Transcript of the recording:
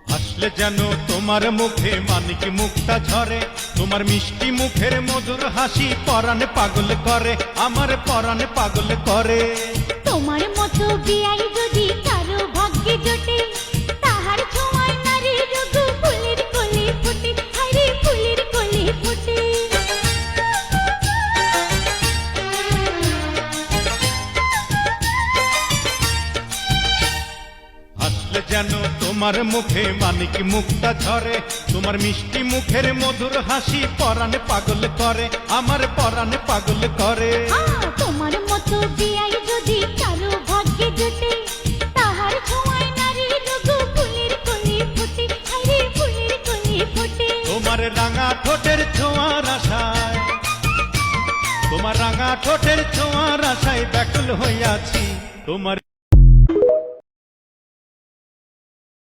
হাসলে যেন তোমার মুখে মানিক মুক্তা ঝরে, তোমার মিষ্টি মুখের মধুর হাসি পরাণে পাগল করে, আমার পরাণে পাগল করে। তোমার মতো বিয়াই যদি কারো ভাগ্যে জোটে, তাহার ছোঁয়ায় নারীর রোগ ফুলের কলি ফোটে, হায়রে ফুলের কলি ফোটে। হাসলে যেন তোমার মুখে মানিক মুক্তা ঝরে, তোমার মিষ্টি মুখের মধুর হাসি পরাণে পাগল করে, আমার পরাণে পাগল করে। তোমার মতো বিয়াই যদি কারো ভাগ্যে জোটে, তাহার ছোঁয়ায় নারীর রোগ ফুলের কলি ফোটে, হায়রে ফুলের কলি ফোটে। তোমার রাঙা ঠোঁটের ছোঁয়ার আশায়, তোমার রাঙা ঠোঁটের ছোঁয়ার আশায় ব্যাকুল হইয়াছি, তোমার